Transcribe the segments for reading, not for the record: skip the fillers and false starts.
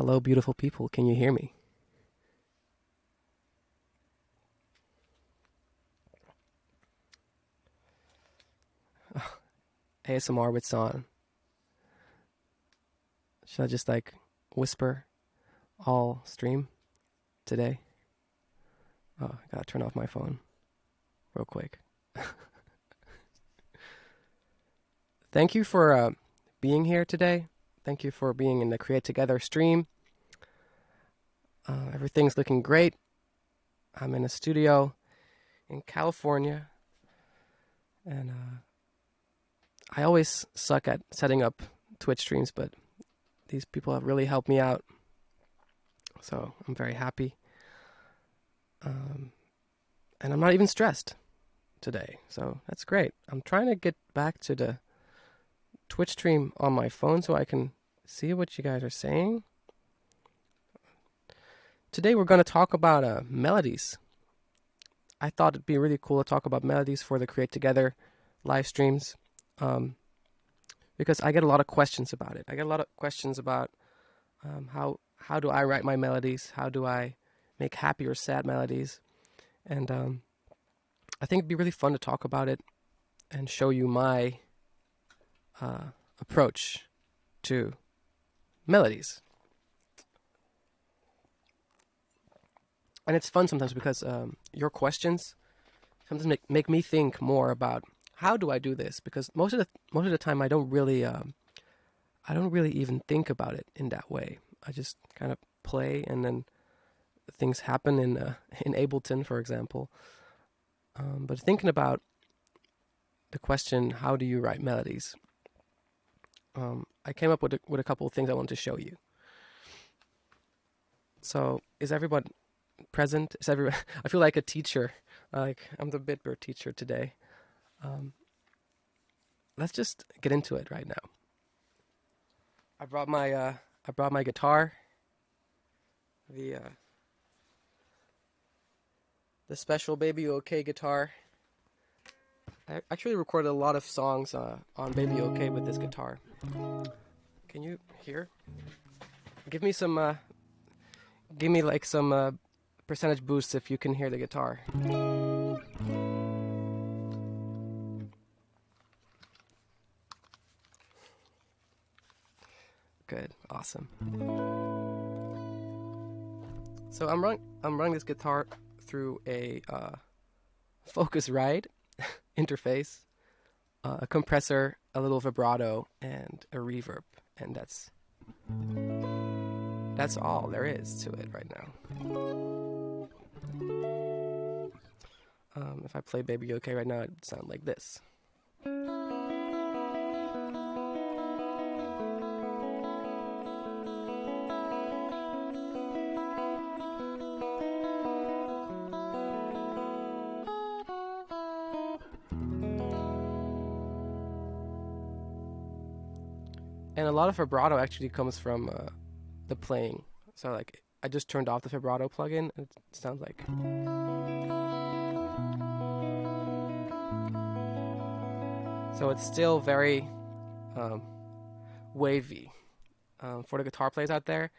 Hello, beautiful people. Can you hear me? ASMR with San. Should I just like whisper all stream today? Oh, I gotta turn off my phone real quick. Thank you for being here today. Thank you for being in the Create Together stream. Everything's looking great. I'm in a studio in California, and I always suck at setting up Twitch streams, but these people have really helped me out, so I'm very happy. And I'm not even stressed today, so that's great. I'm trying to get back to the Twitch stream on my phone so I can see what you guys are saying. Today we're going to talk about melodies. I thought it'd be really cool to talk about melodies for the Create Together live streams, because I get a lot of questions about it. I get a lot of questions about how do I write my melodies? How do I make happy or sad melodies? And I think it'd be really fun to talk about it and show you my approach to melodies. And it's fun sometimes because your questions sometimes make me think more about how do I do this, because most of the time I don't really even think about it in that way. I just kind of play and then things happen in Ableton, for example. But thinking about the question, how do you write melodies? I came up with a couple of things I wanted to show you. So, is everyone present? Is everyone? I feel like a teacher. Like I'm the bitbird teacher today. Let's just get into it right now. I brought my guitar. The special Baby OK guitar. I actually recorded a lot of songs on Baby OK with this guitar. Can you hear? Give me like some percentage boosts if you can hear the guitar. Good, awesome. So I'm running this guitar through a Focusrite interface, a compressor, a little vibrato, and a reverb, and that's all there is to it right now. If I play Baby OK right now, it'd sound like this. And a lot of vibrato actually comes from the playing. So like I just turned off the vibrato plugin. It sounds like. So it's still very wavy. For the guitar players out there,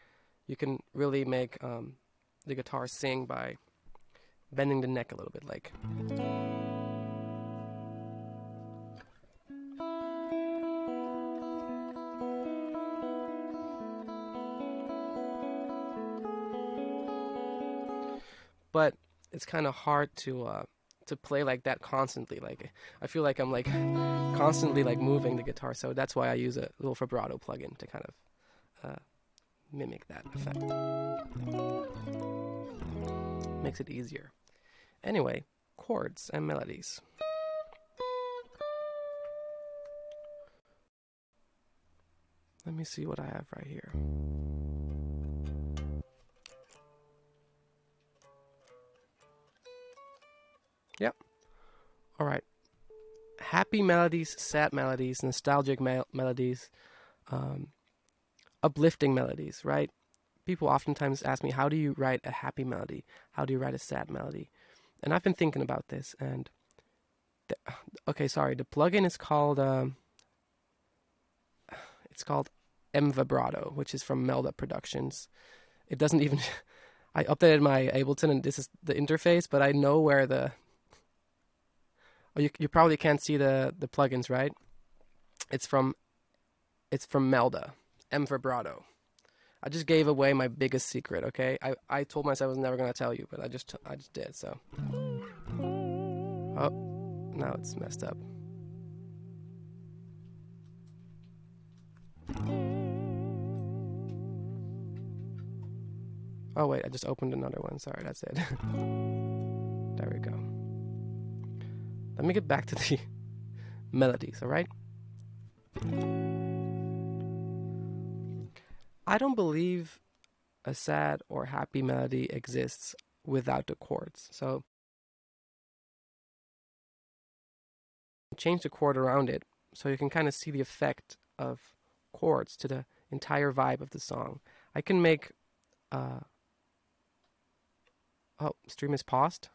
you can really make the guitar sing by bending the neck a little bit, like. But it's kind of hard to play like that constantly. Like I feel like I'm like constantly like moving the guitar, so that's why I use a little vibrato plugin to kind of mimic that effect. Makes it easier. Anyway, chords and melodies. Let me see what I have right here. Yep. All right. Happy melodies, sad melodies, nostalgic melodies, uplifting melodies, right? People oftentimes ask me, how do you write a happy melody? How do you write a sad melody? And I've been thinking about this, and the plugin is called M Vibrato, which is from Melda Productions. It doesn't even... I updated my Ableton, and this is the interface, but I know where the... Oh, you probably can't see the plugins, right? It's from Melda, M Vibrato. I just gave away my biggest secret, okay? I told myself I was never going to tell you, but I just did, so... Oh, now it's messed up. Oh wait, I just opened another one. Sorry, that's it. There we go. Let me get back to the melodies, alright? I don't believe a sad or happy melody exists without the chords. So change the chord around it so you can kind of see the effect of chords to the entire vibe of the song. I can make oh, stream is paused.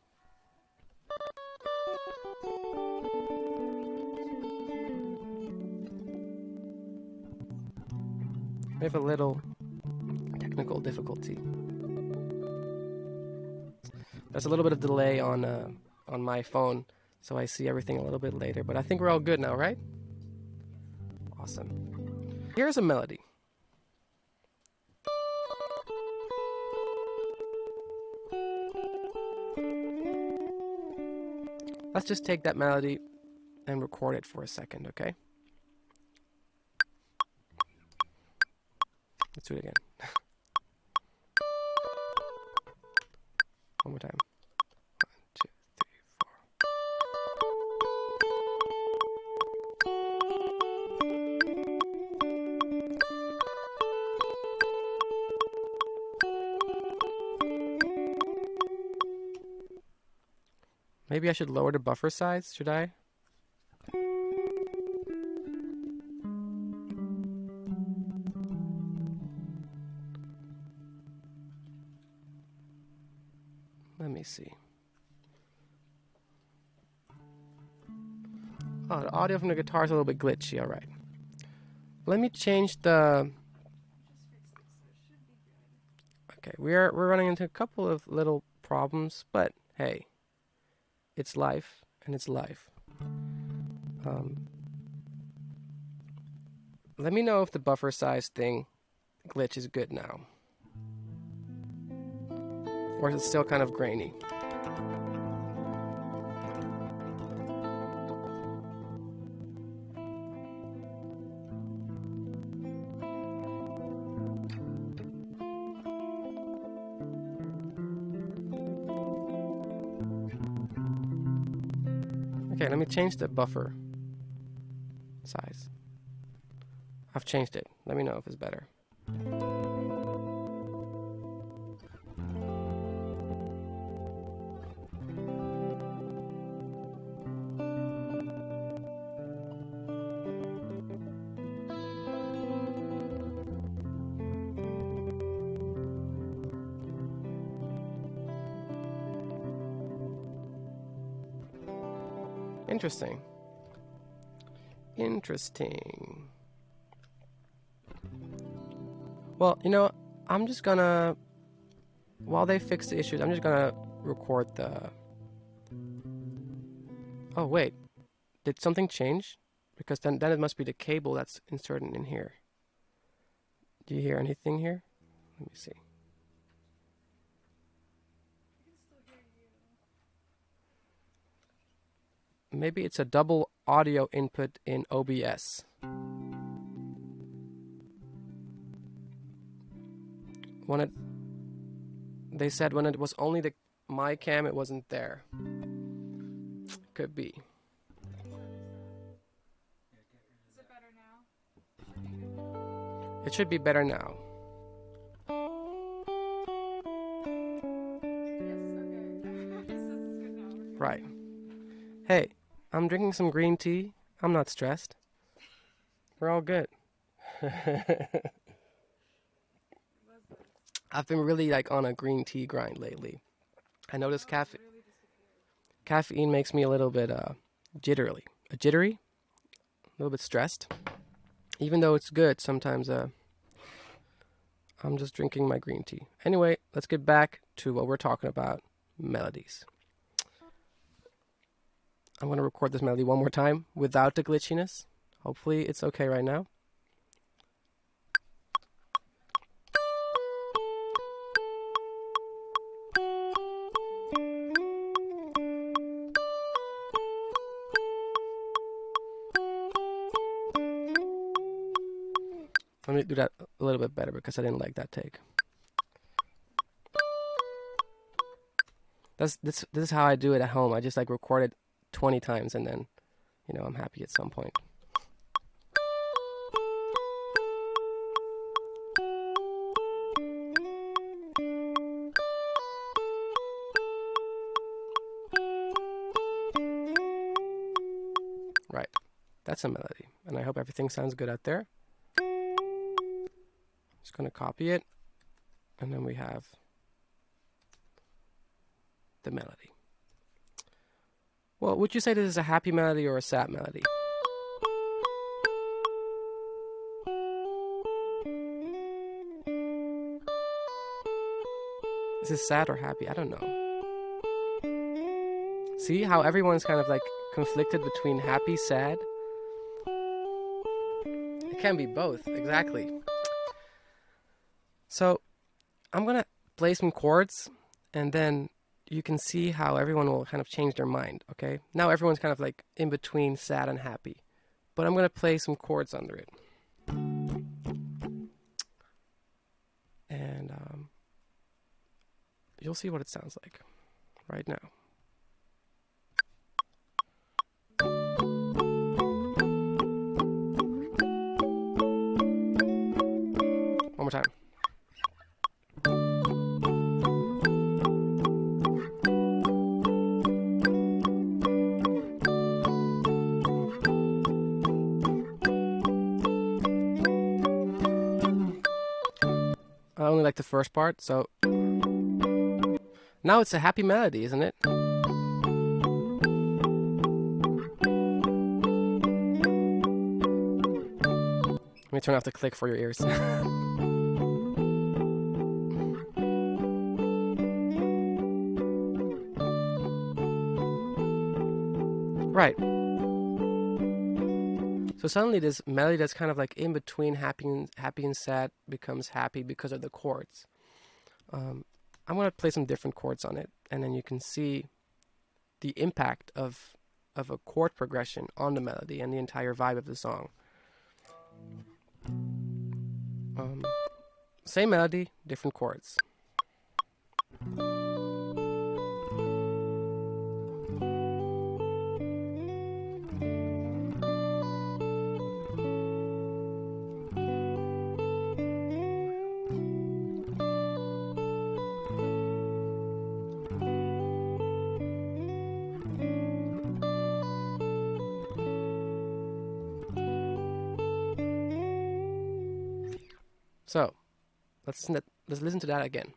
We have a little technical difficulty. There's a little bit of delay on my phone, so I see everything a little bit later. But I think we're all good now, right? Awesome. Here's a melody. Let's just take that melody and record it for a second, okay? Let's do it again. One more time. 1, 2, 3, 4. Maybe I should lower the buffer size, should I? Let me see. Oh, the audio from the guitar is a little bit glitchy, alright. Let me change the... Okay, we're running into a couple of little problems, but hey. It's life, and it's life. Let me know if the buffer size thing glitch is good now. Or is it still kind of grainy? Okay, let me change the buffer size. I've changed it. Let me know if it's better. Interesting. Interesting. Well, you know, I'm just gonna, while they fix the issues, I'm just gonna record the... Oh, wait. Did something change? Because then it must be the cable that's inserted in here. Do you hear anything here? Let me see. Maybe it's a double audio input in OBS. They said when it was only my cam, it wasn't there. Could be. Is it better now? It should be better now. Yes, okay. This is good now. Right. Hey, I'm drinking some green tea. I'm not stressed. We're all good. I've been really like on a green tea grind lately. I noticed caffeine makes me a little bit jittery, a little bit stressed. Even though it's good, sometimes I'm just drinking my green tea. Anyway, let's get back to what we're talking about, melodies. I'm going to record this melody one more time without the glitchiness. Hopefully it's okay right now. Let me do that a little bit better because I didn't like that take. This is how I do it at home. I just like record it 20 times and then, you know, I'm happy at some point. Right. That's a melody. And I hope everything sounds good out there. Just going to copy it. And then we have the melody. Well, would you say this is a happy melody or a sad melody? Is this sad or happy? I don't know. See how everyone's kind of like conflicted between happy, sad? It can be both, exactly. So I'm going to play some chords and then you can see how everyone will kind of change their mind, okay? Now everyone's kind of like in between sad and happy. But I'm going to play some chords under it. And you'll see what it sounds like right now. One more time. I only like the first part, so now it's a happy melody, isn't it? Let me turn off the click for your ears. Right. So suddenly this melody that's kind of like in between happy and sad becomes happy because of the chords. I'm going to play some different chords on it, and then you can see the impact of a chord progression on the melody and the entire vibe of the song. Same melody, different chords. So, let's listen to that again.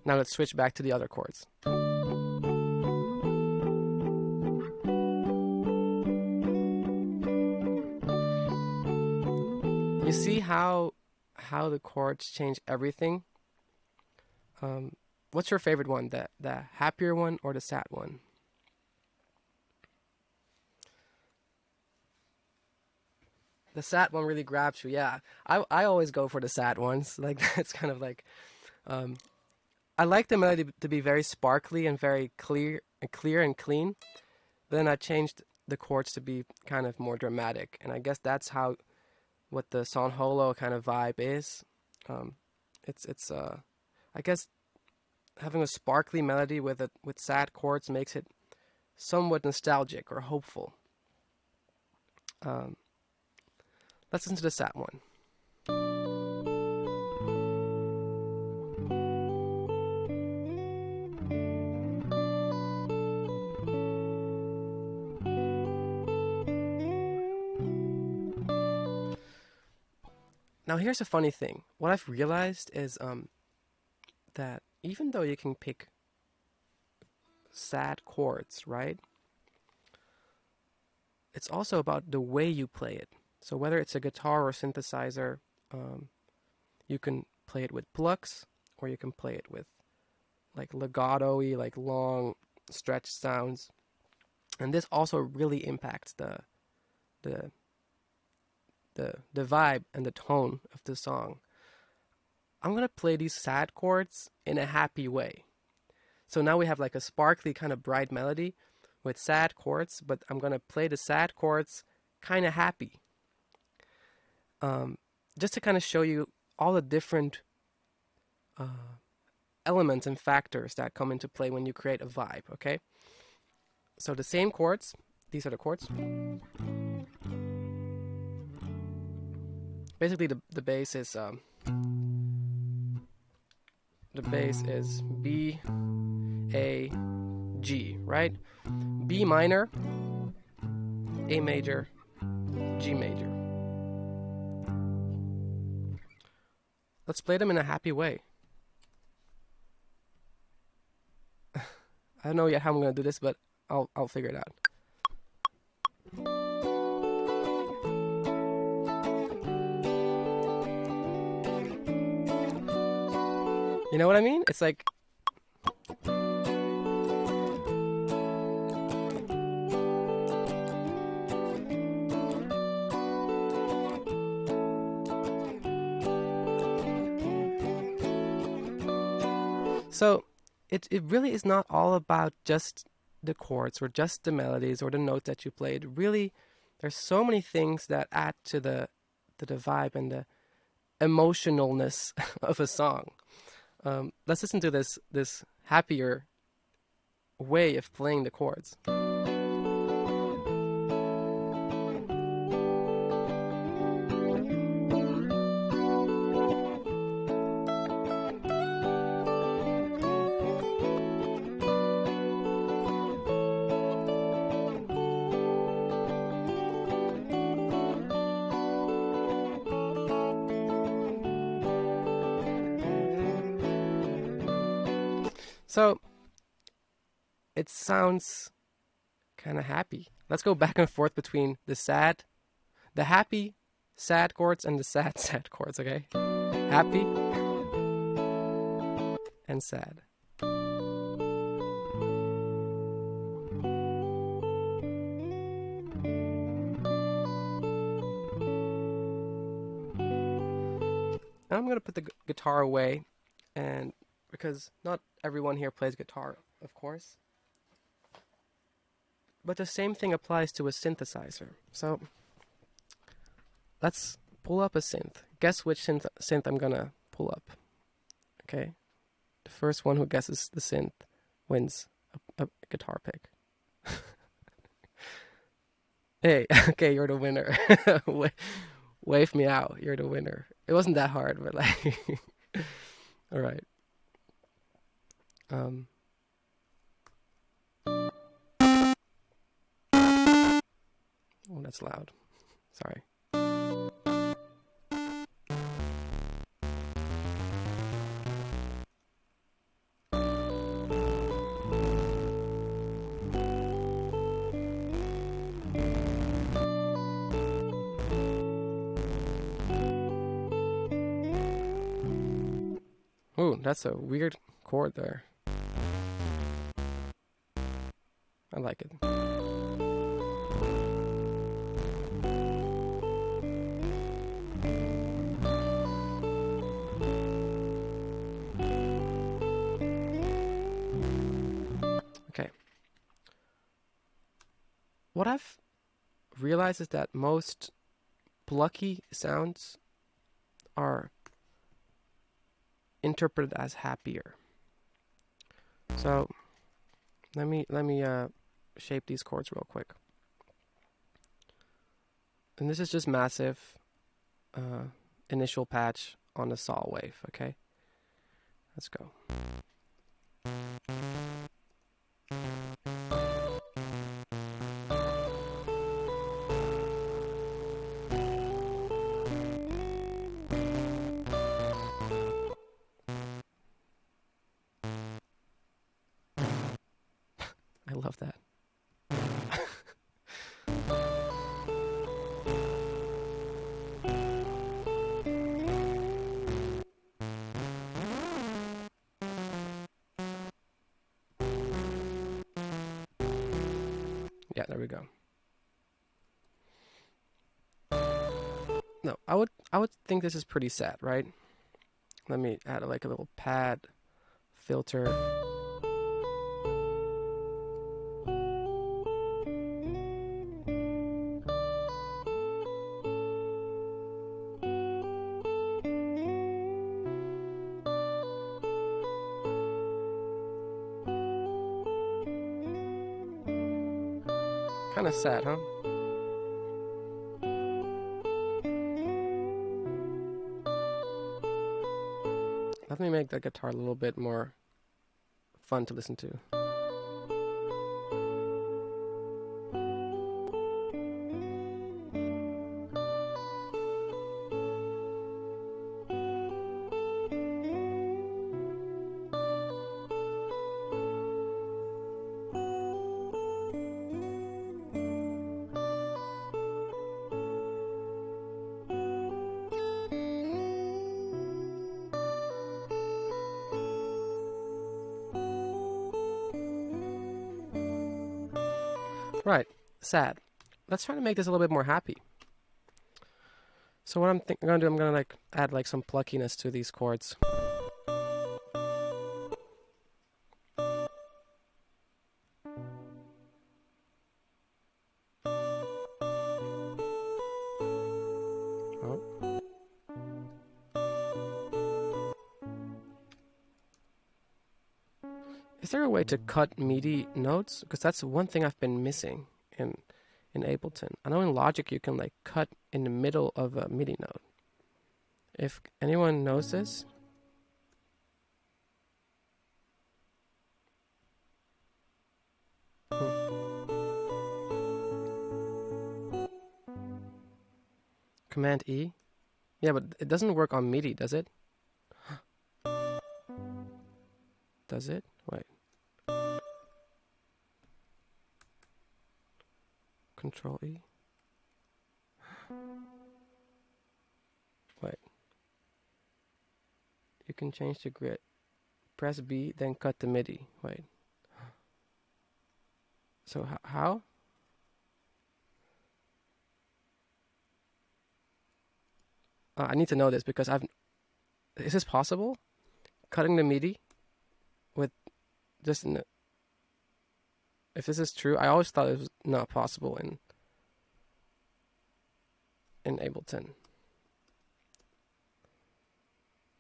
Now let's switch back to the other chords. You see how the chords change everything? What's your favorite one? The happier one or the sad one? The sad one really grabs you. Yeah, I always go for the sad ones. Like it's kind of like, I like the melody to be very sparkly and very clear and clean. But then I changed the chords to be kind of more dramatic, and I guess that's how what the San Holo kind of vibe is. It's I guess having a sparkly melody with sad chords makes it somewhat nostalgic or hopeful. Let's listen to the sad one. Now here's a funny thing. What I've realized is that even though you can pick sad chords, right? It's also about the way you play it. So whether it's a guitar or synthesizer, you can play it with plucks, or you can play it with like legato-y, like long stretched sounds. And this also really impacts the vibe and the tone of the song. I'm gonna play these sad chords in a happy way. So now we have like a sparkly kind of bright melody with sad chords, but I'm gonna play the sad chords kind of happy. Just to kind of show you all the different elements and factors that come into play when you create a vibe, okay? So the same chords, these are the chords. Basically the bass is B, A, G, right? B minor, A major, G major. Let's play them in a happy way. I don't know yet how I'm gonna do this, but I'll figure it out. You know what I mean? It's like so it really is not all about just the chords or just the melodies or the notes that you played. Really, there's so many things that add to the vibe and the emotionalness of a song. Let's listen to this happier way of playing the chords. So it sounds kind of happy. Let's go back and forth between the happy, sad chords and the sad, sad chords, okay? Happy and sad. I'm going to put the guitar away, and because not everyone here plays guitar, of course. But the same thing applies to a synthesizer. So let's pull up a synth. Guess which synth I'm gonna pull up. Okay? The first one who guesses the synth wins a guitar pick. Hey, okay, you're the winner. Wave me out. You're the winner. It wasn't that hard, but like, all right. Oh, that's loud. Sorry. Ooh, that's a weird chord there. I like it. Okay. What I've realized is that most plucky sounds are interpreted as happier. So let me shape these chords real quick. And this is just massive initial patch on the saw wave, okay? Let's go. love that. Yeah, there we go. No, I would think this is pretty sad, right? Let me add like a little pad filter. Kind of sad, huh? Let me make the guitar a little bit more fun to listen to. Right, sad. Let's try to make this a little bit more happy. So what I'm gonna do, I'm gonna like add like some pluckiness to these chords. Oh. Is there a way to cut MIDI notes? Because that's one thing I've been missing in Ableton. I know in Logic you can like cut in the middle of a MIDI note. If anyone knows this, Command E. Yeah, but it doesn't work on MIDI, does it? Does it? Wait. Control E. Wait. You can change the grid. Press B, then cut the MIDI. Wait. So how? I need to know this because is this possible? Cutting the MIDI with just if this is true, I always thought it was not possible in Ableton.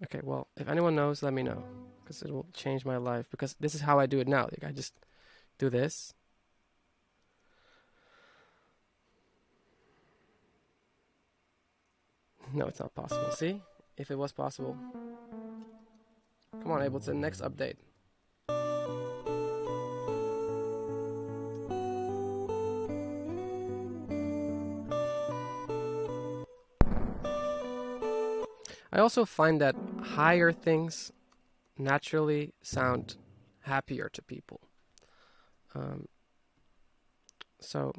Okay, well, if anyone knows, let me know, because it will change my life, because this is how I do it now. Like I just do this. No, it's not possible. See? If it was possible. Come on, Ableton, next update. I also find that higher things naturally sound happier to people. So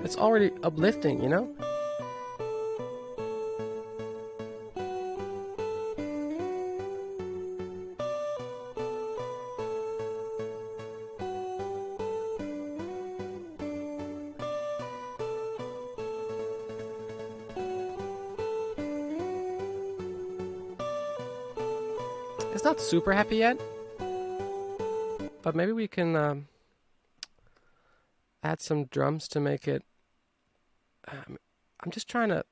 it's already uplifting, you know? It's not super happy yet, but maybe we can add some drums to make it. I'm just trying to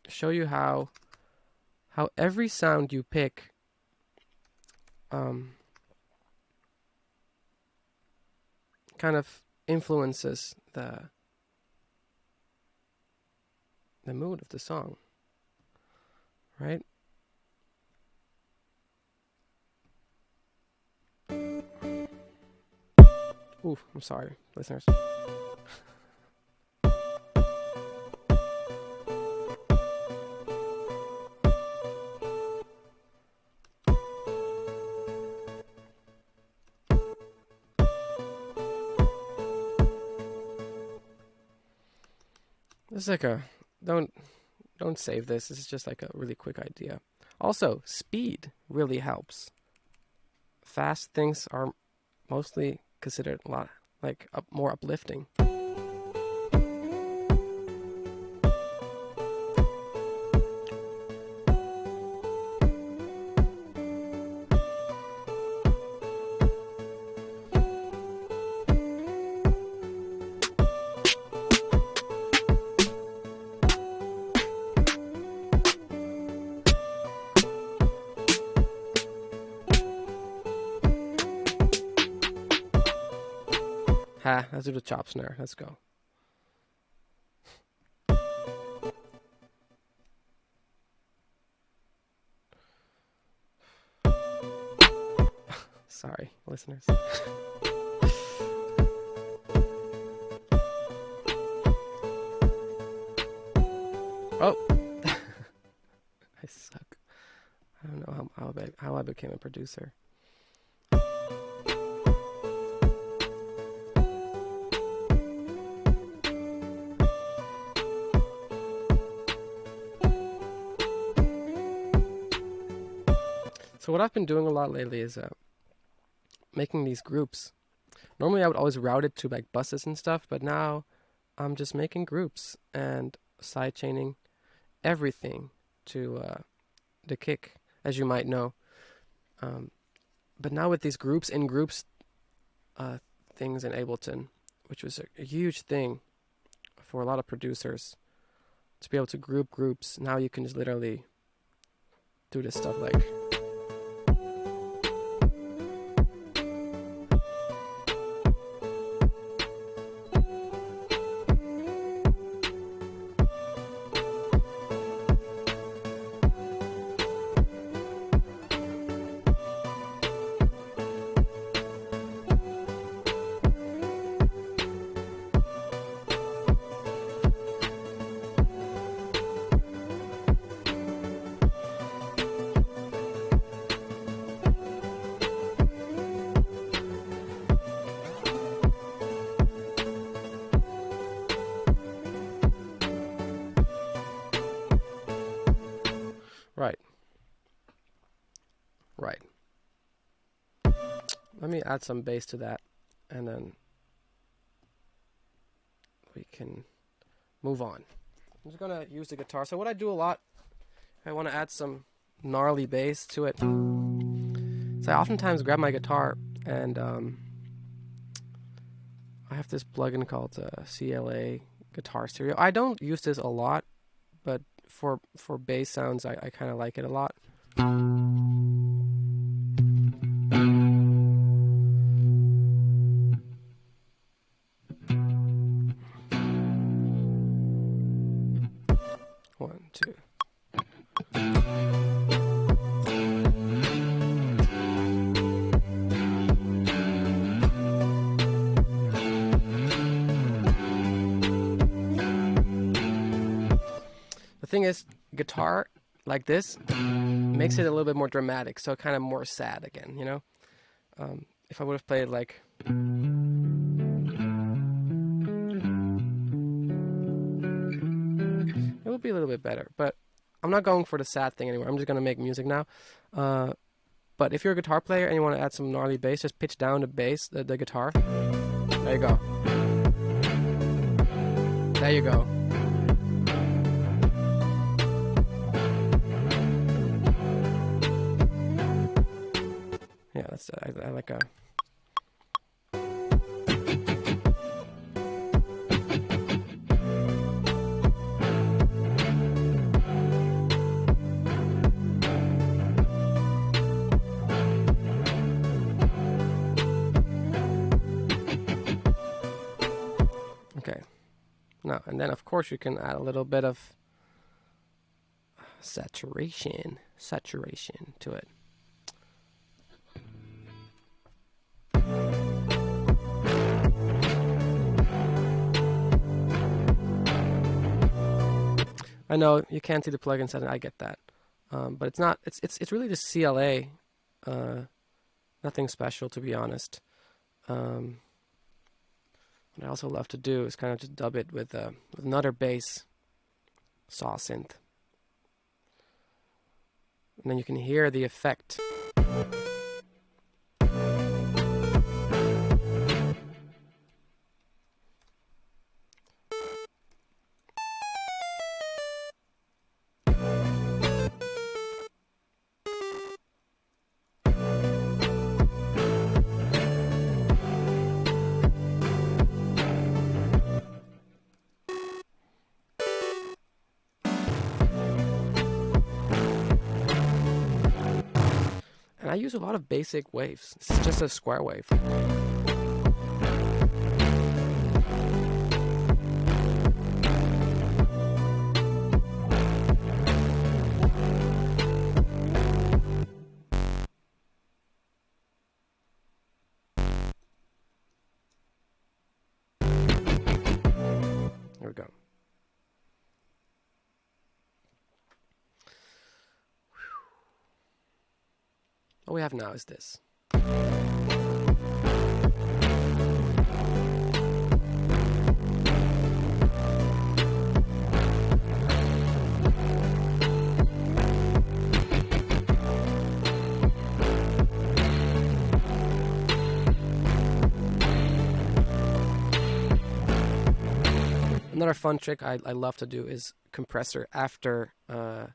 show you how every sound you pick kind of influences the mood of the song, right? Ooh, I'm sorry, listeners. This is like a don't save this. This is just like a really quick idea. Also, speed really helps. Fast things are mostly considered a lot like more uplifting. Ha, let's do the chop snare. Let's go. Sorry, listeners. Oh, I suck. I don't know how I became a producer. So what I've been doing a lot lately is making these groups. Normally I would always route it to like buses and stuff, but now I'm just making groups and sidechaining everything to the kick, as you might know. But now with these groups in groups things in Ableton, which was a huge thing for a lot of producers, to be able to group groups. Now you can just literally do this stuff like. Right. Right. Let me add some bass to that, and then we can move on. I'm just gonna use the guitar. So what I do a lot, I want to add some gnarly bass to it. So I oftentimes grab my guitar and I have this plugin called CLA Guitar Stereo. I don't use this a lot, but for bass sounds, I kind of like it a lot. One, two. The thing is, guitar like this makes it a little bit more dramatic, so kind of more sad again, you know? If I would have played like... it would be a little bit better, but I'm not going for the sad thing anymore. I'm just going to make music now. But if you're a guitar player and you want to add some gnarly bass, just pitch down the bass, the guitar. There you go. There you go. Yeah, that's I like a... Okay. Now, and then of course you can add a little bit of saturation to it. I know you can't see the plugin setting. I get that, but it's not. It's really just CLA. Nothing special, to be honest. What I also love to do is kind of just dub it with another bass saw synth. And then you can hear the effect. And I use a lot of basic waves. This is just a square wave. Here we go. What we have now is this. Another fun trick I love to do is compressor after the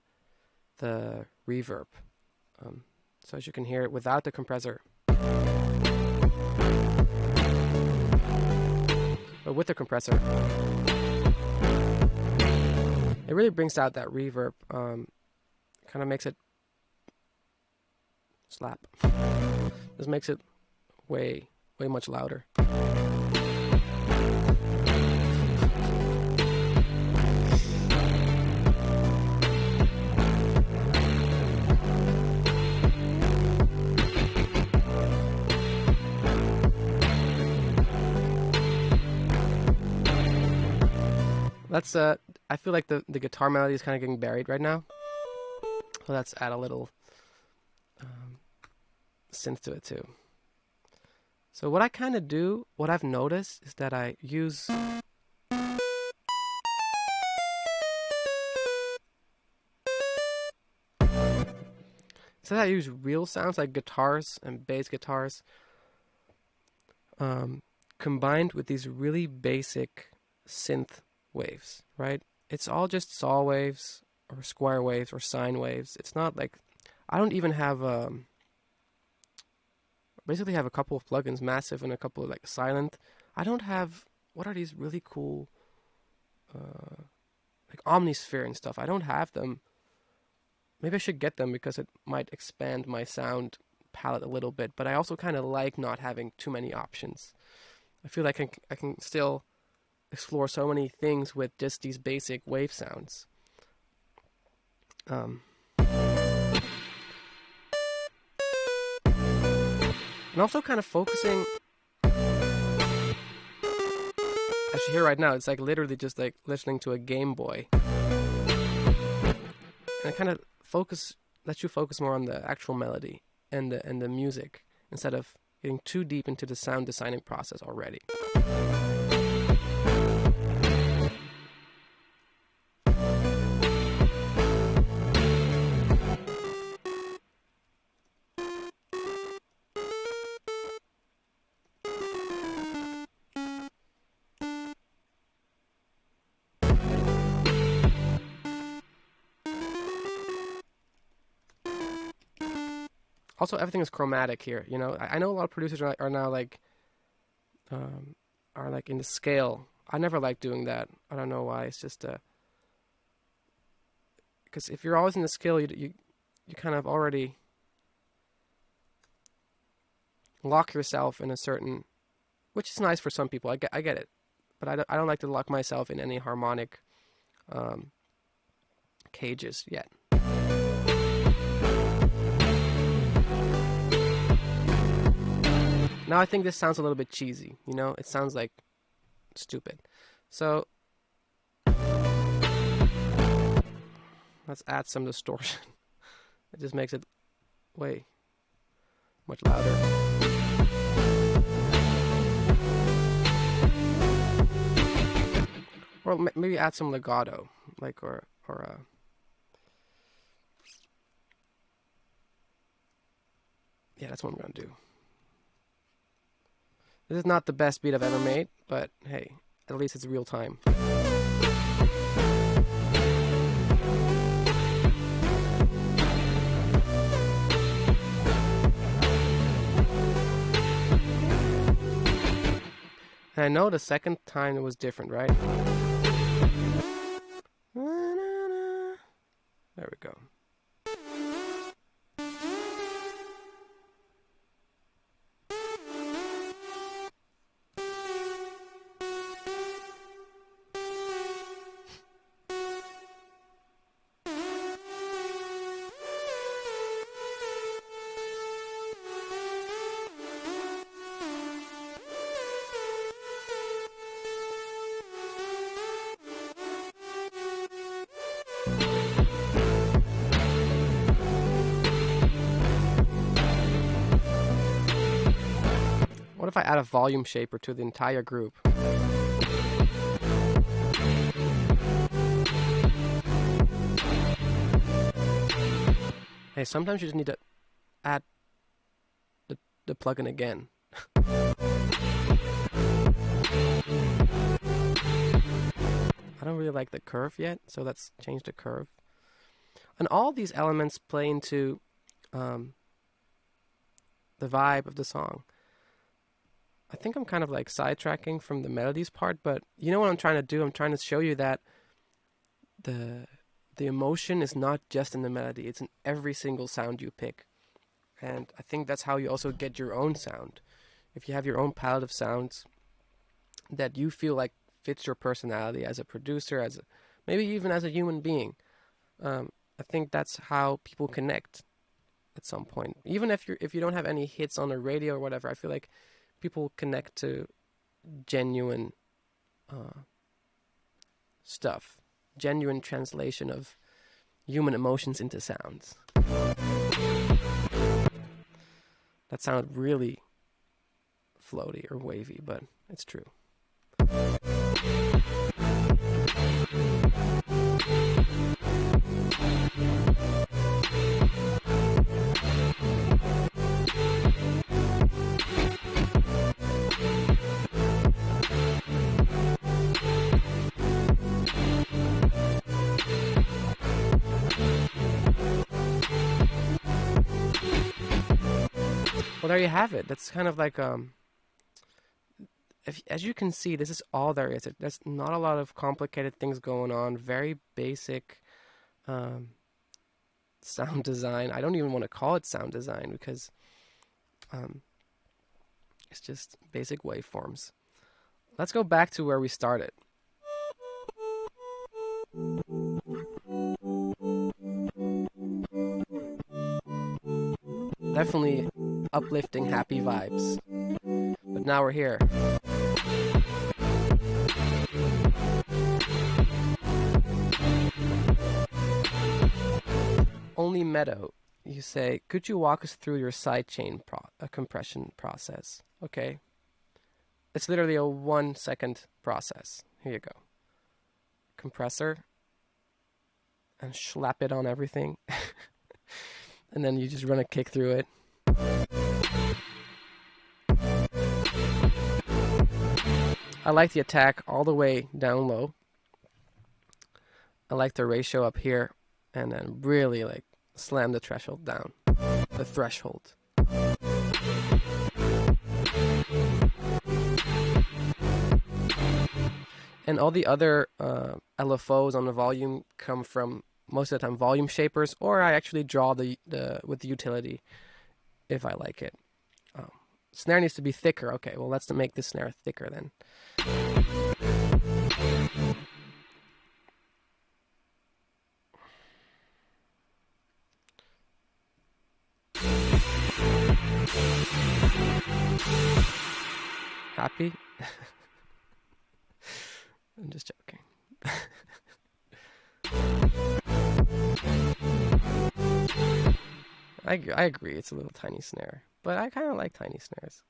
reverb. So as you can hear it without the compressor. But with the compressor, it really brings out that reverb. Kind of makes it slap. This makes it way much louder. That's I feel like the guitar melody is kind of getting buried right now. So let's add a little synth to it too. So what I kind of do, what I've noticed is that I use I use real sounds like guitars and bass guitars combined with these really basic synth waves, right? It's all just saw waves or square waves or sine waves. It's not like, I don't even have basically have a couple of plugins, Massive and a couple of like Silent. I don't have, what are these really cool like Omnisphere and stuff. I don't have them. Maybe I should get them because it might expand my sound palette a little bit, but I also kind of like not having too many options. I feel like I can still explore so many things with just these basic wave sounds. And also kind of focusing, as you hear right now, it's like literally just like listening to a Game Boy. And it kind of lets you focus more on the actual melody and the music instead of getting too deep into the sound designing process already. Also, everything is chromatic here. You know, I know a lot of producers are now like, are like in the scale. I never like doing that. I don't know why. It's just because if you're always in the scale, you kind of already lock yourself in a certain, which is nice for some people. I get it, but I don't like to lock myself in any harmonic cages yet. Now I think this sounds a little bit cheesy, you know? It sounds like stupid. So let's add some distortion. It just makes it way much louder. or maybe add some legato, like yeah, that's what I'm gonna do. This is not the best beat I've ever made, but hey, at least it's real time. And I know the second time it was different, right? There we go. What if I add a volume shaper to the entire group? Hey, sometimes you just need to add the plugin again. I don't really like the curve yet, so let's change the curve. And all these elements play into the vibe of the song. I think I'm kind of like sidetracking from the melodies part, but you know what I'm trying to do? I'm trying to show you that the emotion is not just in the melody, it's in every single sound you pick. And I think that's how you also get your own sound. If you have your own palette of sounds that you feel like fits your personality as a producer, maybe even as a human being, I think that's how people connect at some point. Even if you don't have any hits on the radio or whatever, I feel like people connect to genuine stuff, genuine translation of human emotions into sounds. That sounded really floaty or wavy, but it's true. Well, there you have it. That's kind of like, as you can see, this is all there is. There's not a lot of complicated things going on. Very basic sound design. I don't even want to call it sound design because it's just basic waveforms. Let's go back to where we started. Definitely uplifting, happy vibes. But now we're here. Only Meadow, you say, could you walk us through your sidechain compression process? Okay. It's literally a 1 second process. Here you go. Compressor. And slap it on everything. And then you just run a kick through it. I like the attack all the way down low. I like the ratio up here. And then really like slam the threshold down. The threshold. And all the other LFOs on the volume come from, most of the time, volume shapers, or I actually draw with the utility if I like it. Snare needs to be thicker. Okay, well, let's make this snare thicker then. Happy? I'm just joking. I agree, it's a little tiny snare, but I kind of like tiny snares.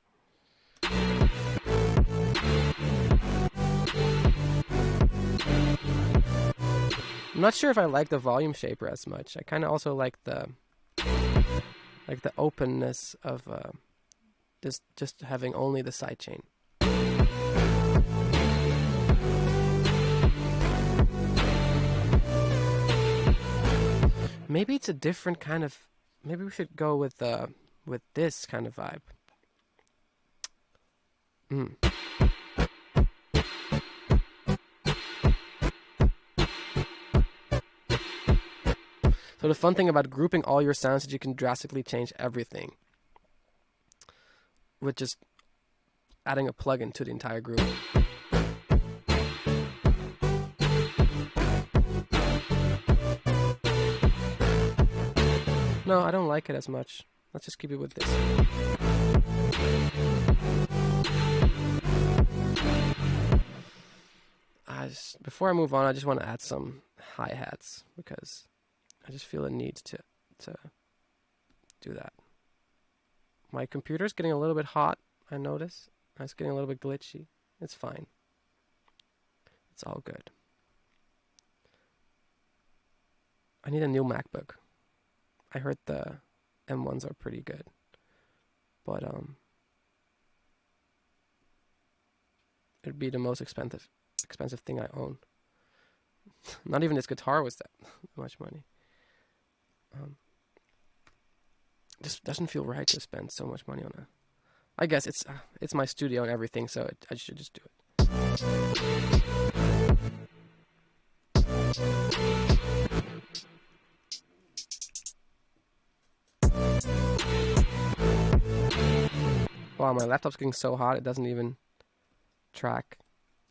not sure if I like the volume shaper as much. I kind of also like the openness of this just having only the sidechain. Maybe it's a different kind of. Maybe we should go with this kind of vibe. So the fun thing about grouping all your sounds is you can drastically change everything with just adding a plugin to the entire group. No, I don't like it as much. Let's just keep it with this. Before I move on, I just want to add some hi-hats because I just feel a need to do that. My computer's getting a little bit hot, I notice. It's getting a little bit glitchy. It's fine. It's all good. I need a new MacBook. I heard the M1s are pretty good. But it'd be the most expensive thing I own. Not even this guitar was that much money. Just doesn't feel right to spend so much money on it. I guess it's my studio and everything, so I should just do it. Wow, my laptop's getting so hot it doesn't even track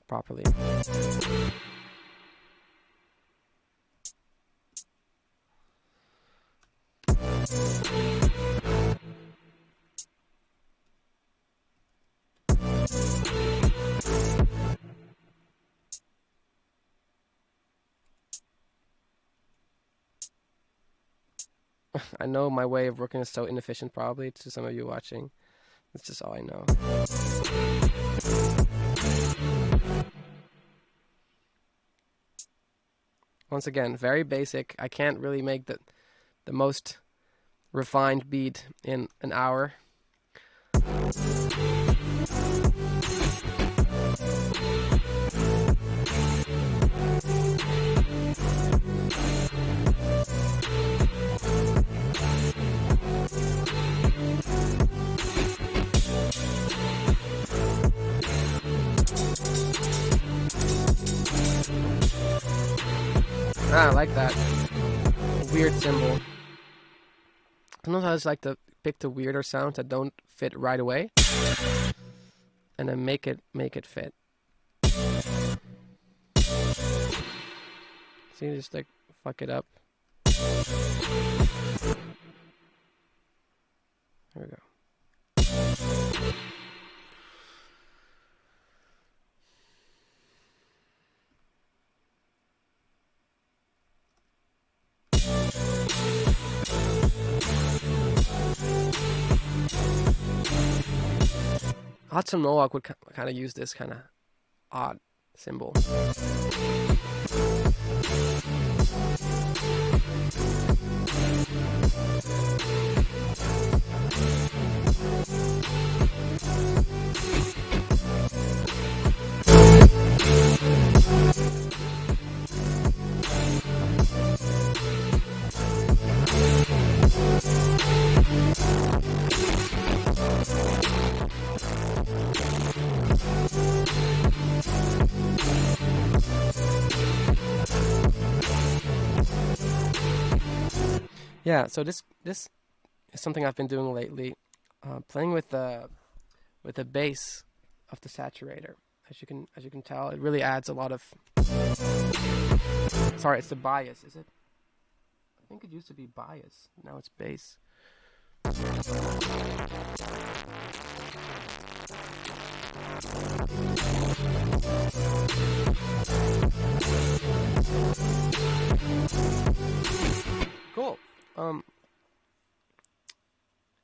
properly. I know my way of working is so inefficient probably to some of you watching. That's just all I know. Once again, very basic. I can't really make the most refined beat in an hour. I like that weird cymbal. Sometimes I just like to pick the weirder sounds that don't fit right away, and then make it fit. See, just like fuck it up. There we go. Hudson Mohawk would kind of use this kind of odd cymbal. Yeah, so this is something I've been doing lately, playing with the bass of the Saturator. As you can tell, it really adds a lot of. Sorry, it's the bias, is it? I think it used to be bias. Now it's bass. Cool.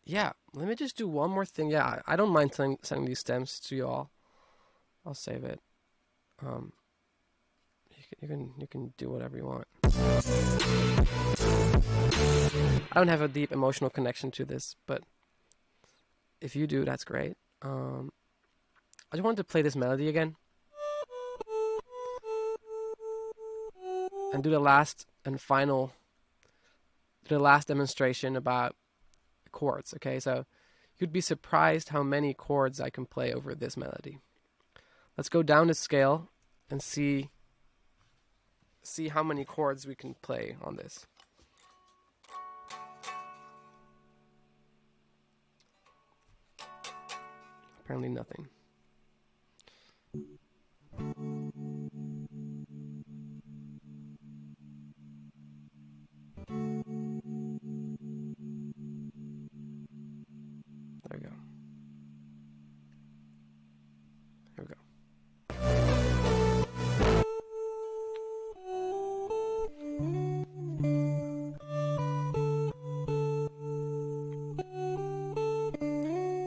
Yeah, let me just do one more thing. Yeah, I don't mind sending these stems to you all. I'll save it. You can do whatever you want. I don't have a deep emotional connection to this, but if you do, that's great. I just wanted to play this melody again and do the last demonstration about chords. Okay, so you'd be surprised how many chords I can play over this melody. Let's go down the scale and see how many chords we can play on this. Apparently nothing. There we go. Here we go.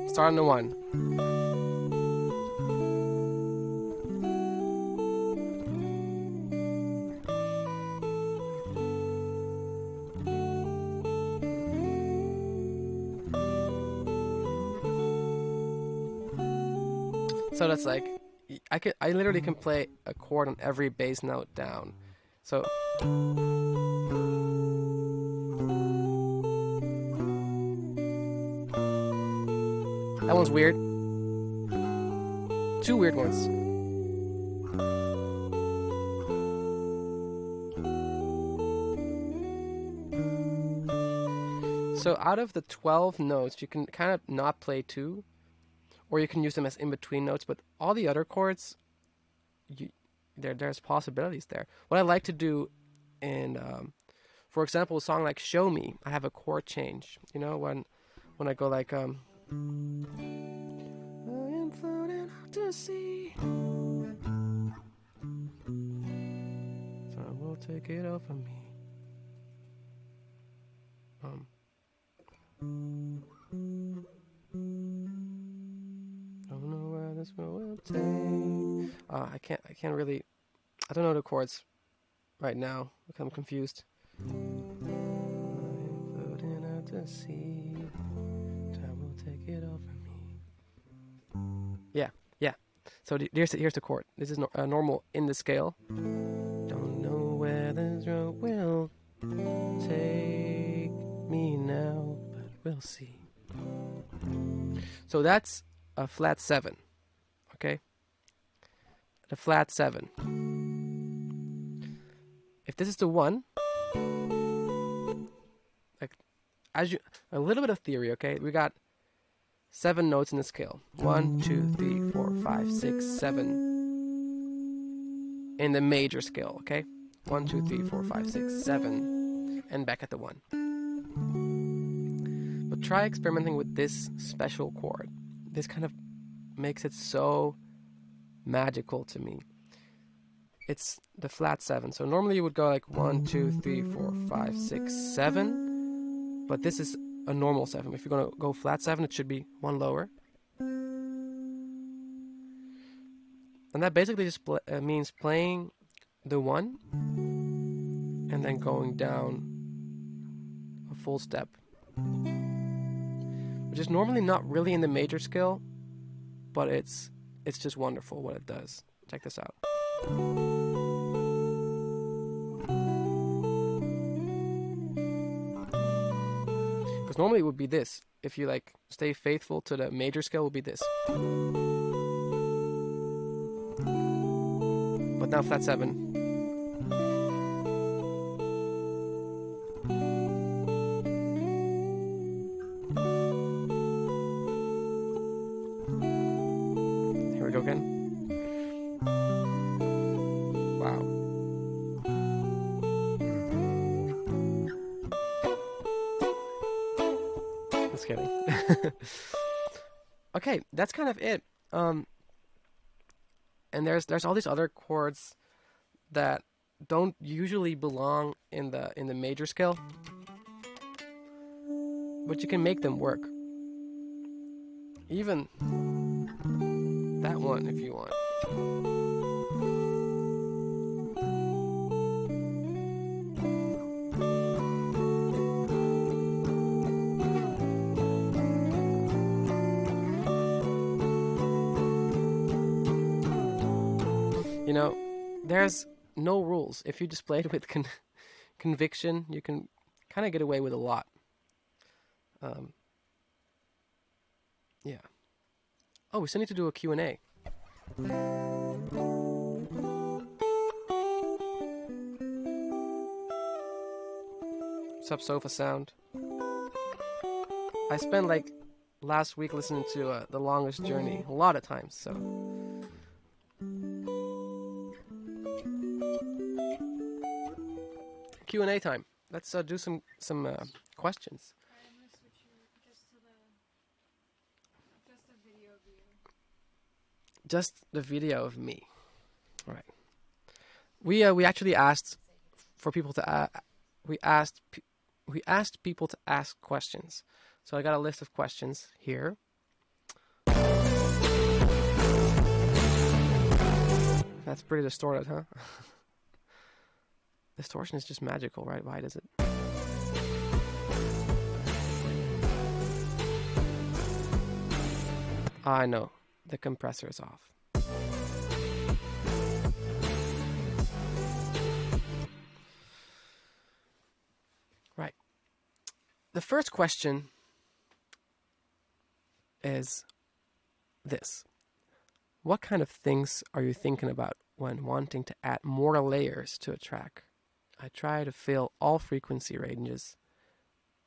Start on the 1. So that's like, I literally can play a chord on every bass note down. So that one's weird. 2 weird ones. So out of the 12 notes, you can kind of not play 2, or you can use them as in-between notes, but all the other chords, there's possibilities there. What I like to do in, for example, a song like Show Me, I have a chord change. You know, when I go like, I am floating out to sea, so I will take it over me. Don't know where this will take. I can't really. I don't know the chords right now. I'm confused. I'm floating out to sea. Time will take it over me. Yeah. So here's the chord. This is normal in the scale. Don't know where this road will take me now, but we'll see. So that's a flat 7, okay? The flat 7. If this is the 1, like a little bit of theory, okay? We got 7 notes in the scale. 1, 2, 3, 4, 5, 6, 7 in the major scale, okay? 1, 2, 3, 4, 5, 6, 7, and back at the 1. But try experimenting with this special chord. This kind of makes it so magical to me. It's the flat 7. So normally you would go like 1, 2, 3, 4, 5, 6, 7. But this is a normal 7. If you're going to go flat 7, it should be 1 lower. And that basically just means playing the 1 and then going down a full step, which is normally not really in the major scale, but it's just wonderful what it does. Check this out. Because normally it would be this. If you like stay faithful to the major scale, it would be this. But now flat 7. Here we go again. Wow. Just kidding. Okay, that's kind of it. And there's all these other chords that don't usually belong in the major scale, but you can make them work. Even that one if you want. there's no rules. If you just play it with conviction, you can kind of get away with a lot. Um, yeah. Oh, we still need to do a Q&A. Sub sofa sound. I spent like last week listening to The Longest Journey a lot of times, so Q&A time. Let's do some questions. Alright, I'm gonna switch you just to the video view. Just the video of me. All right. We actually asked for people to we asked people to ask questions. So I got a list of questions here. That's pretty distorted, huh? Distortion is just magical, right? Why does it? I know. The compressor is off. Right. The first question is this. What kind of things are you thinking about when wanting to add more layers to a track? I try to fill all frequency ranges,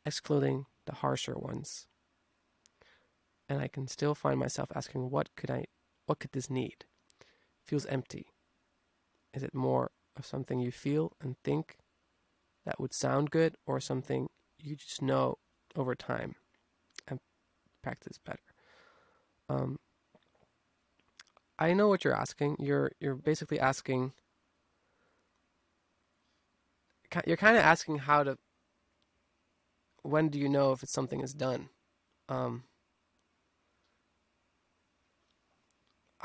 excluding the harsher ones. And I can still find myself asking, what could this need? Feels empty. Is it more of something you feel and think that would sound good, or something you just know over time and practice better? I know what you're asking. You're basically asking. You're kind of asking when do you know if something is done? I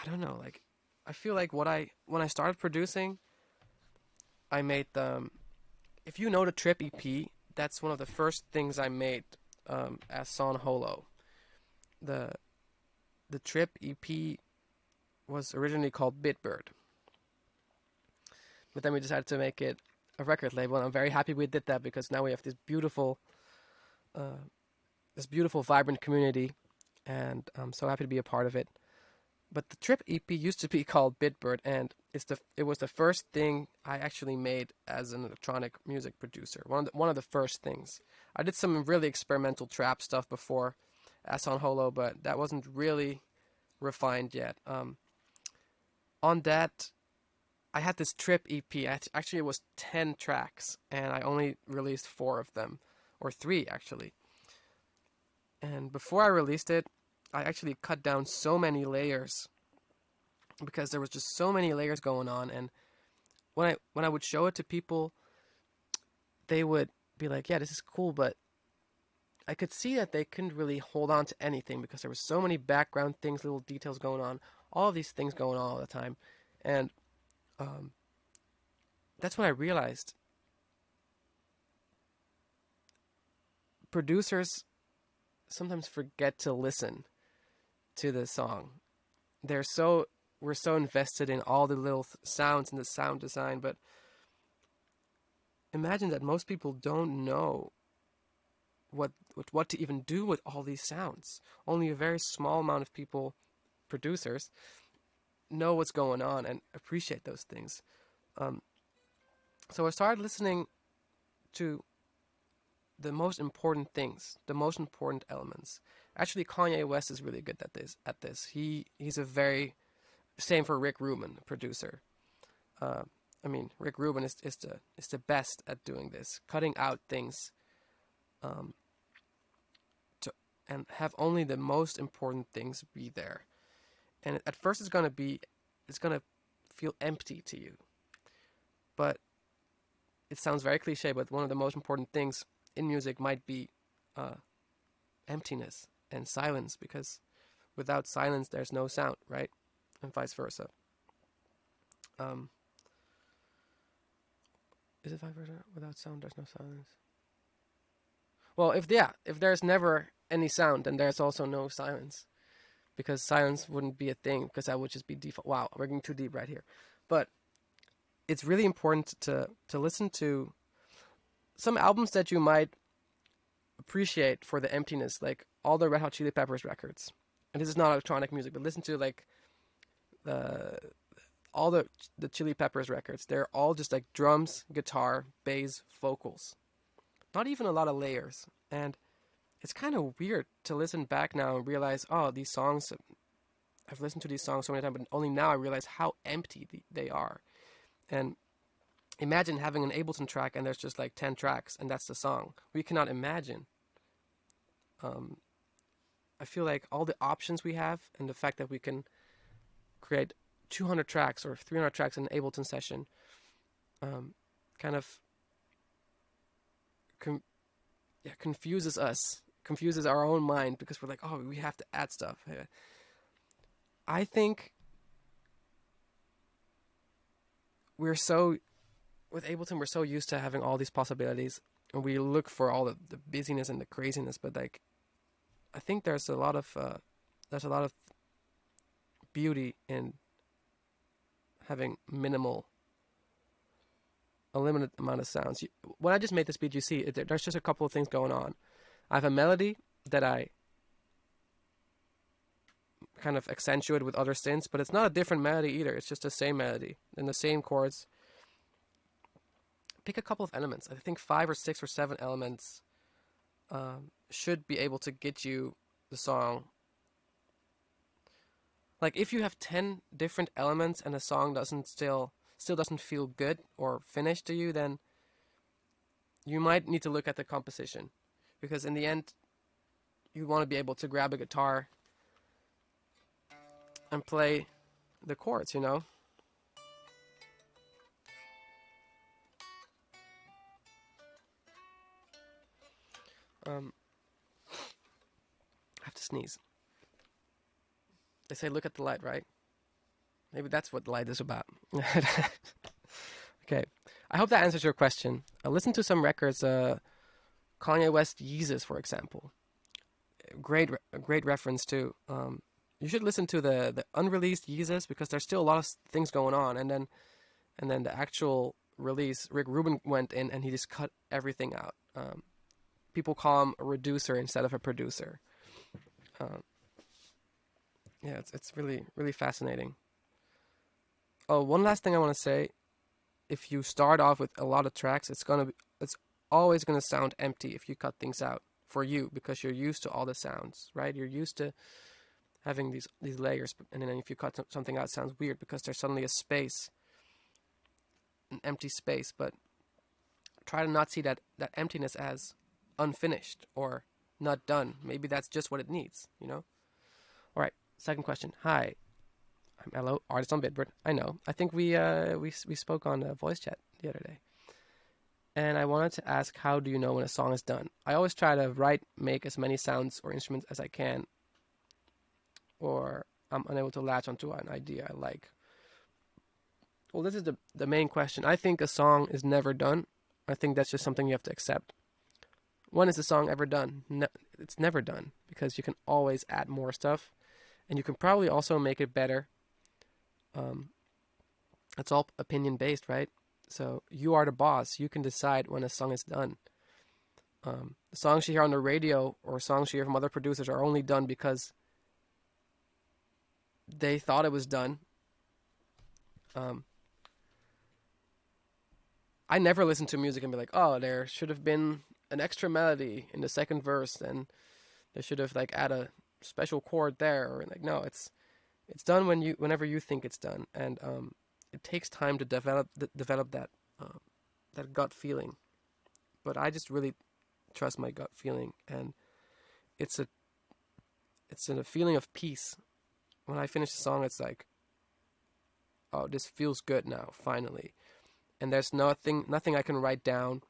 don't know. Like, I feel like when I started producing, I made if you know the Trip EP, that's one of the first things I made as San Holo. The Trip EP was originally called Bitbird, but then we decided to make it a record label, and I'm very happy we did that because now we have this beautiful, vibrant community, and I'm so happy to be a part of it. But the Trip EP used to be called Bitbird, and it was the first thing I actually made as an electronic music producer. One of the first things. I did some really experimental trap stuff before as San Holo, but that wasn't really refined yet. On that, I had this Trip EP. Actually, it was 10 tracks, and I only released 4 of them, or 3 actually. And before I released it, I actually cut down so many layers because there was just so many layers going on. And when I would show it to people, they would be like, "Yeah, this is cool," but I could see that they couldn't really hold on to anything because there were so many background things, little details going on, all of these things going on all the time. And that's when I realized producers sometimes forget to listen to the song. We're so invested in all the little sounds and the sound design, but imagine that most people don't know what to even do with all these sounds. Only a very small amount of people, producers, know what's going on and appreciate those things. So I started listening to the most important things, the most important elements. Actually, Kanye West is really good at this. He's a very same for Rick Rubin, producer. I mean, Rick Rubin is the best at doing this, cutting out things, and have only the most important things be there. And at first, it's gonna feel empty to you, but it sounds very cliche. But one of the most important things in music might be emptiness and silence, because without silence, there's no sound, right? And vice versa. Is it vice versa? Without sound, there's no silence. Well, if there's never any sound, then there's also no silence, because silence wouldn't be a thing, because that would just be default. Wow, we're getting too deep right here. But it's really important to listen to some albums that you might appreciate for the emptiness, like all the Red Hot Chili Peppers records. And this is not electronic music, but listen to like uh, all the Chili Peppers records. They're all just like drums, guitar, bass, vocals. Not even a lot of layers. And it's kind of weird to listen back now and realize, oh, these songs, I've listened to these songs so many times, but only now I realize how empty they are. And imagine having an Ableton track and there's just like 10 tracks and that's the song. We cannot imagine. I feel like all the options we have and the fact that we can create 200 tracks or 300 tracks in an Ableton session kind of confuses us, confuses our own mind because we're like, oh, we have to add stuff. I think with Ableton, we're so used to having all these possibilities and we look for all the busyness and the craziness, but like, I think there's a lot of beauty in having a limited amount of sounds. When I just made this beat, you see there's just a couple of things going on. I have a melody that I kind of accentuate with other synths, but it's not a different melody either. It's just the same melody and the same chords. Pick a couple of elements. I think 5 or 6 or 7 elements should be able to get you the song. Like if you have 10 different elements and a song still doesn't feel good or finished to you, then you might need to look at the composition, because in the end you want to be able to grab a guitar and play the chords, you know? I have to sneeze. They say look at the light, right? Maybe that's what the light is about. Okay. I hope that answers your question. Listen to some records. Kanye West Yeezus, for example. Great reference too. You should listen to the unreleased Yeezus because there's still a lot of things going on. And then the actual release, Rick Rubin went in and he just cut everything out. People call him a reducer instead of a producer. Yeah, it's really, really fascinating. Oh, one last thing I want to say. If you start off with a lot of tracks, it's always gonna sound empty if you cut things out for you, because you're used to all the sounds, right? You're used to having these layers, and then if you cut something out, it sounds weird because there's suddenly a space, an empty space. But try to not see that emptiness as unfinished or not done. Maybe that's just what it needs, you know? All right, second question. Hi, I'm Elo, artist on bitbird. I know. I think we spoke on voice chat the other day. And I wanted to ask, how do you know when a song is done? I always try to make as many sounds or instruments as I can, or I'm unable to latch onto an idea I like. Well, this is the main question. I think a song is never done. I think that's just something you have to accept. When is a song ever done? It's never done, because you can always add more stuff, and you can probably also make it better. It's all opinion based, right? So you are the boss. You can decide when a song is done. The songs you hear on the radio or songs you hear from other producers are only done because they thought it was done. I never listen to music and be like, oh, there should have been an extra melody in the second verse, and they should have like add a special chord there. Or like, no, it's done whenever you think it's done, and it takes time to develop that gut feeling. But I just really trust my gut feeling, and it's a feeling of peace. When I finish a song, it's like, oh, this feels good now, finally. And there's nothing I can write down.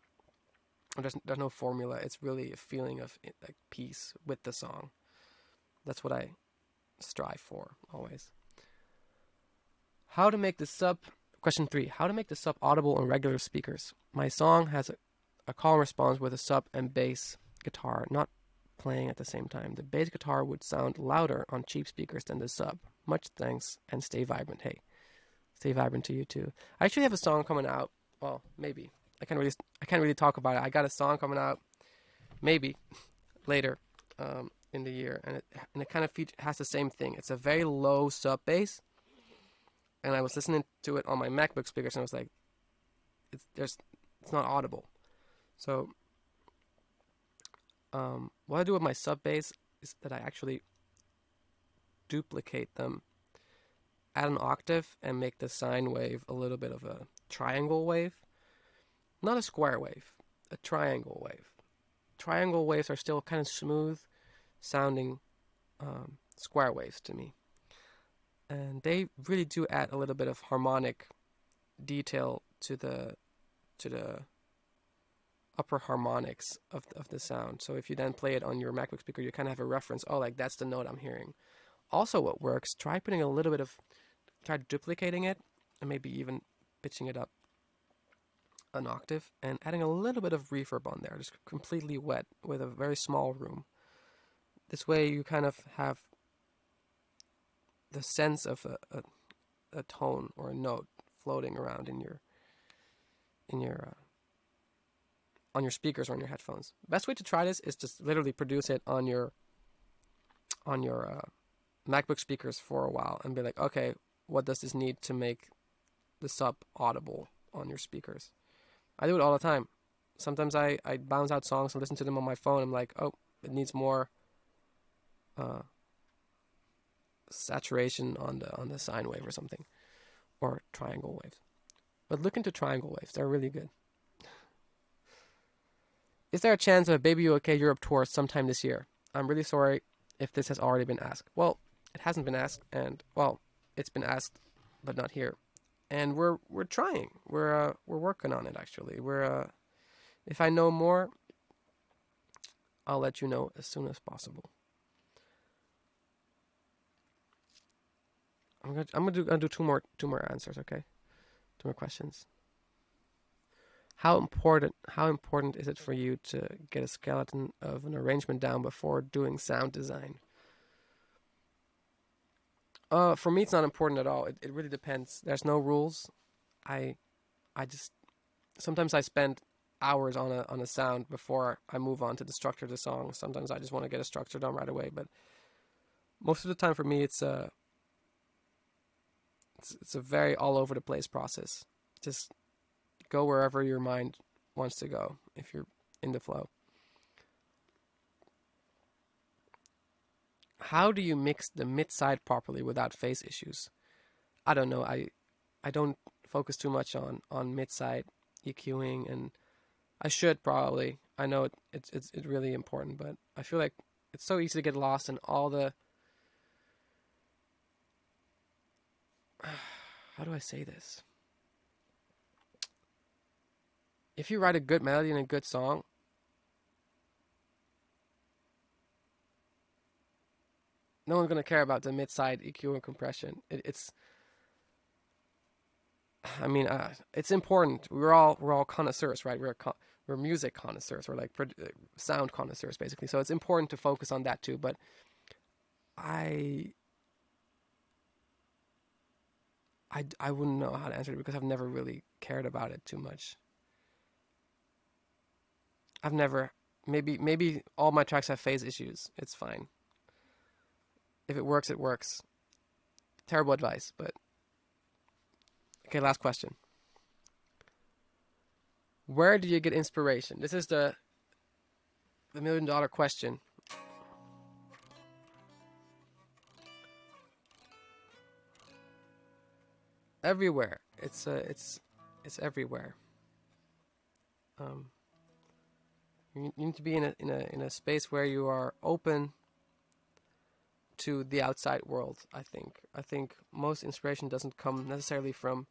There's no formula. It's really a feeling of like peace with the song. That's what I strive for always. How to make the sub. Question 3. How to make the sub audible on regular speakers. My song has a call and response with a sub and bass guitar not playing at the same time. The bass guitar would sound louder on cheap speakers than the sub. Much thanks and stay vibrant. Hey, stay vibrant to you too. I actually have a song coming out. Well, maybe I can't really talk about it. I got a song coming out maybe later in the year, and it kind of has the same thing. It's a very low sub bass, and I was listening to it on my MacBook speakers, and I was like, it's not audible. So what I do with my sub bass is that I actually duplicate them, add an octave, and make the sine wave a little bit of a triangle wave. Not a square wave, a triangle wave. Triangle waves are still kind of smooth sounding square waves to me. And they really do add a little bit of harmonic detail to the upper harmonics of the sound. So if you then play it on your MacBook speaker, you kind of have a reference. Oh, like that's the note I'm hearing. Also, what works, try duplicating it, and maybe even pitching it up an octave, and adding a little bit of reverb on there, just completely wet with a very small room. This way you kind of have the sense of a tone or a note floating around in your on your speakers or on your headphones. Best way to try this is just literally produce it on your MacBook speakers for a while and be like, okay, what does this need to make the sub audible on your speakers? I do it all the time. Sometimes I bounce out songs and listen to them on my phone. I'm like, oh, it needs more saturation on the sine wave or something, or triangle waves. But look into triangle waves; they're really good. Is there a chance of a Baby UK Europe tour sometime this year? I'm really sorry if this has already been asked. Well, it hasn't been asked, and well, it's been asked, but not here. And we're trying. We're working on it actually. If I know more, I'll let you know as soon as possible. I'm gonna do two more answers, okay? Two more questions. How important is it for you to get a skeleton of an arrangement down before doing sound design? For me, it's not important at all. It really depends. There's no rules. I just sometimes I spend hours on a sound before I move on to the structure of the song. Sometimes I just want to get a structure done right away. But most of the time, for me, it's a very all over the place process. Just go wherever your mind wants to go if you're in the flow. How do you mix the mid side properly without phase issues? I don't know. I don't focus too much on mid side EQing, and I should probably. I know it's really important, but I feel like it's so easy to get lost in all the how do I say this? If you write a good melody and a good song, no one's gonna care about the mid-side EQ and compression. I mean, it's important. We're all connoisseurs, right? We're music connoisseurs. We're like sound connoisseurs, basically. So it's important to focus on that too. But I wouldn't know how to answer it because I've never really cared about it too much. I've never. Maybe all my tracks have phase issues. It's fine. If it works, it works. Terrible advice, but okay. Last question. Where do you get inspiration? This is the $1 million question. Everywhere. It's everywhere. You need to be in a space where you are open to the outside world. I think most inspiration doesn't come necessarily from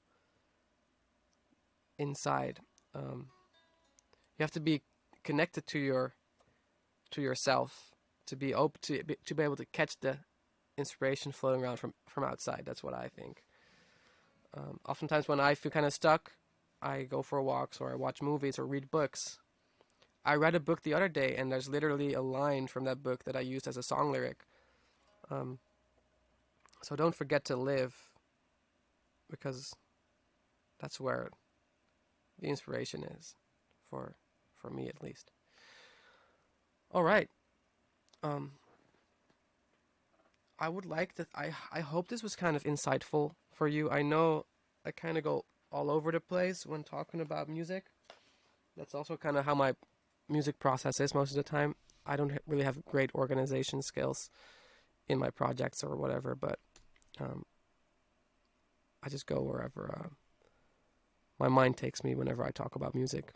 inside. You have to be connected to yourself to be open to be able to catch the inspiration floating around from outside. That's what I think. Oftentimes when I feel kind of stuck, I go for walks or I watch movies or read books. I read a book the other day, and there's literally a line from that book that I used as a song lyric. So don't forget to live because that's where the inspiration is, for me at least. All right. Um, I would like to. I hope this was kind of insightful for you. I know I kind of go all over the place when talking about music. That's also kind of how my music process is most of the time. I don't really have great organization skills in my projects or whatever, but um, I just go wherever my mind takes me whenever I talk about music.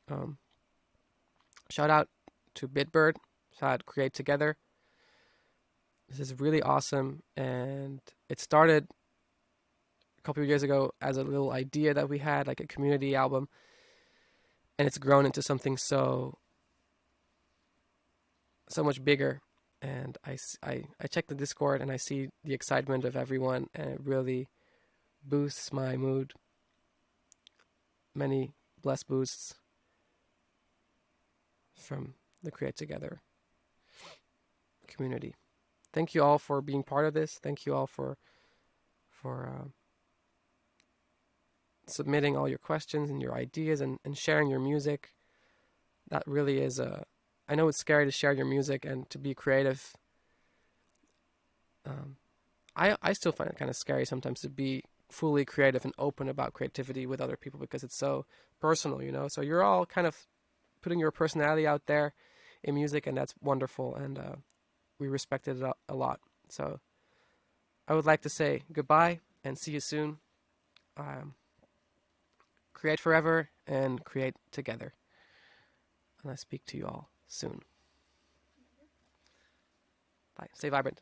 Um, Shout out to Bitbird. Shout out Create Together. This is really awesome, and it started a couple of years ago as a little idea that we had, like a community album, and it's grown into something so much bigger. And I check the Discord and I see the excitement of everyone, and it really boosts my mood. Many blessed boosts from the Create Together community. Thank you all for being part of this. Thank you all for submitting all your questions and your ideas, and sharing your music. That really is I know it's scary to share your music and to be creative. I still find it kind of scary sometimes to be fully creative and open about creativity with other people, because it's so personal, you know. So you're all kind of putting your personality out there in music, and that's wonderful, and we respect it a lot. So I would like to say goodbye and see you soon. Create forever and create together. And I speak to you all soon. Bye. Stay vibrant.